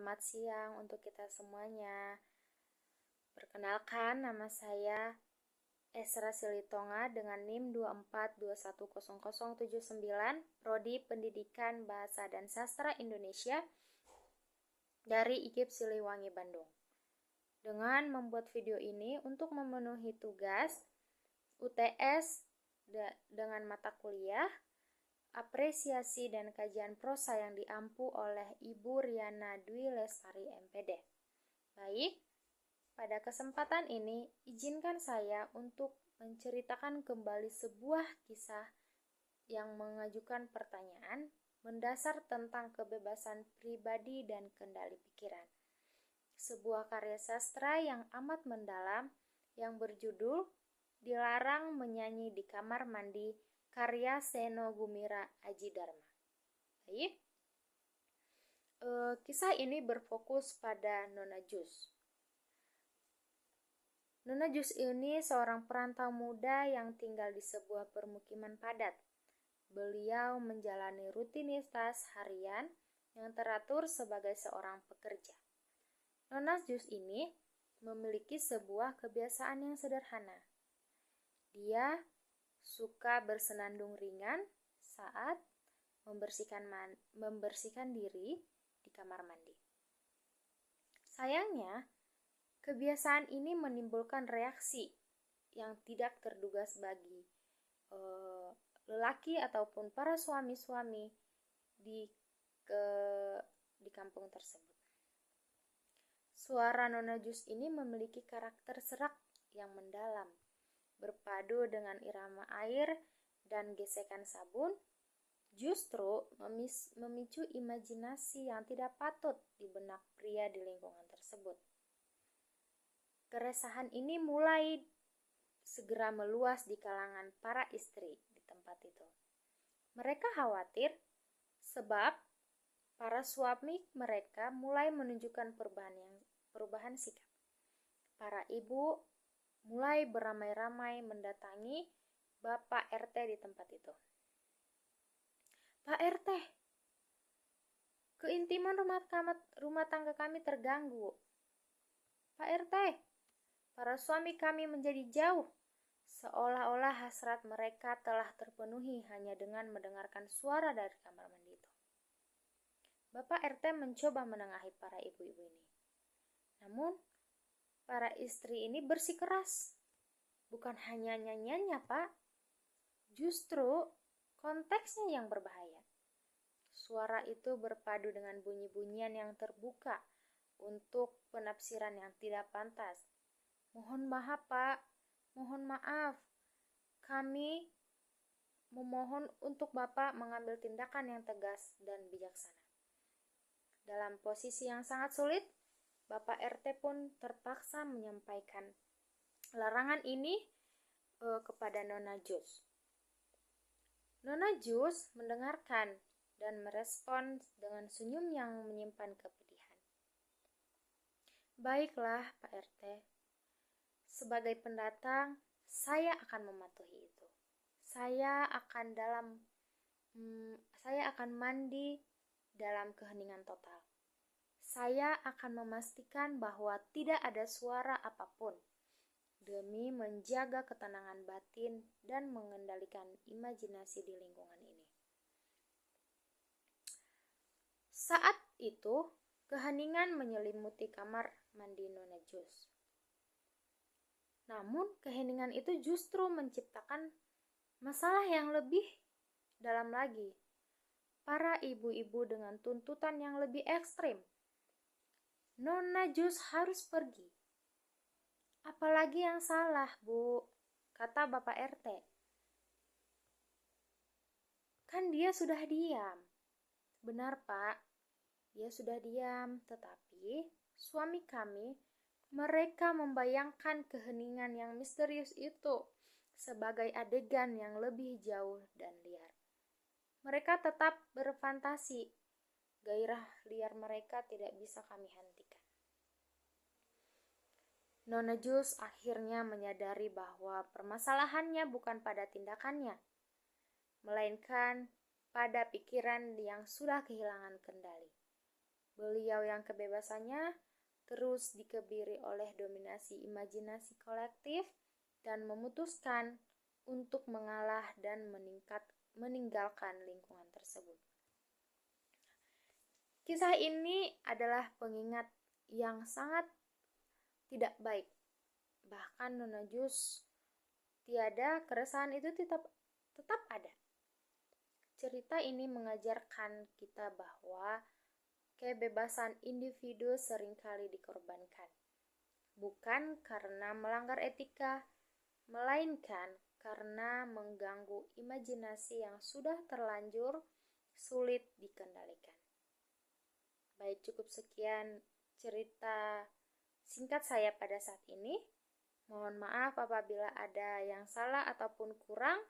Selamat siang untuk kita semuanya. Perkenalkan, nama saya Esra Silitonga dengan NIM 24210079, Prodi Pendidikan Bahasa dan Sastra Indonesia dari IKIP Siliwangi, Bandung. Dengan membuat video ini untuk memenuhi tugas UTS dengan mata kuliah Apresiasi dan Kajian Prosa yang diampu oleh Ibu Riana Dwi Lestari MPD. Baik, pada kesempatan ini izinkan saya untuk menceritakan kembali sebuah kisah yang mengajukan pertanyaan mendasar tentang kebebasan pribadi dan kendali pikiran. Sebuah karya sastra yang amat mendalam yang berjudul Dilarang Menyanyi di Kamar Mandi, karya Seno Gumira Aji Dharma. Baik. Kisah ini berfokus pada Nona Jus. Nona Jus ini seorang perantau muda yang tinggal di sebuah permukiman padat. Beliau menjalani rutinitas harian yang teratur sebagai seorang pekerja. Nona Jus ini memiliki sebuah kebiasaan yang sederhana. Dia suka bersenandung ringan saat membersihkan diri di kamar mandi. Sayangnya, kebiasaan ini menimbulkan reaksi yang tidak terduga bagi lelaki ataupun para suami-suami di kampung tersebut. Suara Nona Jus ini memiliki karakter serak yang mendalam, berpadu dengan irama air dan gesekan sabun, justru memicu imajinasi yang tidak patut di benak pria di lingkungan tersebut. Keresahan ini mulai segera meluas di kalangan para istri di tempat itu. Mereka khawatir sebab para suami mereka mulai menunjukkan perubahan sikap. Para ibu mulai beramai-ramai mendatangi Bapak RT di tempat itu. Pak RT, keintiman rumah tangga kami terganggu. Pak RT, para suami kami menjadi jauh, seolah-olah hasrat mereka telah terpenuhi hanya dengan mendengarkan suara dari kamar mandi itu. Bapak RT mencoba menengahi para ibu-ibu ini. Namun, para istri ini bersikeras. Bukan hanya nyanyiannya, Pak. Justru konteksnya yang berbahaya. Suara itu berpadu dengan bunyi-bunyian yang terbuka untuk penafsiran yang tidak pantas. Mohon maaf, Pak. Mohon maaf. Kami memohon untuk Bapak mengambil tindakan yang tegas dan bijaksana. Dalam posisi yang sangat sulit, Bapak RT pun terpaksa menyampaikan larangan ini kepada Nona Jus. Nona Jus mendengarkan dan merespon dengan senyum yang menyimpan kepedihan. Baiklah, Pak RT. Sebagai pendatang, saya akan mematuhi itu. Saya akan mandi dalam keheningan total. Saya akan memastikan bahwa tidak ada suara apapun demi menjaga ketenangan batin dan mengendalikan imajinasi di lingkungan ini. Saat itu, keheningan menyelimuti kamar mandi Nona Jus. Namun, keheningan itu justru menciptakan masalah yang lebih dalam lagi. Para ibu-ibu dengan tuntutan yang lebih ekstrim. Nona Jus harus pergi. Apalagi yang salah, Bu? Kata Bapak RT. Kan dia sudah diam. Benar, Pak. Dia sudah diam, tetapi suami kami, mereka membayangkan keheningan yang misterius itu sebagai adegan yang lebih jauh dan liar. Mereka tetap berfantasi. Gairah liar mereka tidak bisa kami hentikan. Nona Jus akhirnya menyadari bahwa permasalahannya bukan pada tindakannya, melainkan pada pikiran yang sudah kehilangan kendali. Beliau yang kebebasannya terus dikebiri oleh dominasi imajinasi kolektif dan memutuskan untuk mengalah dan meninggalkan lingkungan tersebut. Kisah ini adalah pengingat yang sangat tidak baik. Bahkan Nona Jus tiada, keresahan itu tetap ada. Cerita ini mengajarkan kita bahwa kebebasan individu seringkali dikorbankan, bukan karena melanggar etika, melainkan karena mengganggu imajinasi yang sudah terlanjur sulit dikendalikan. Baik, cukup sekian cerita singkat saya pada saat ini. Mohon maaf apabila ada yang salah ataupun kurang.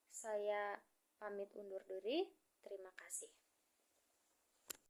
Saya pamit undur diri. Terima kasih.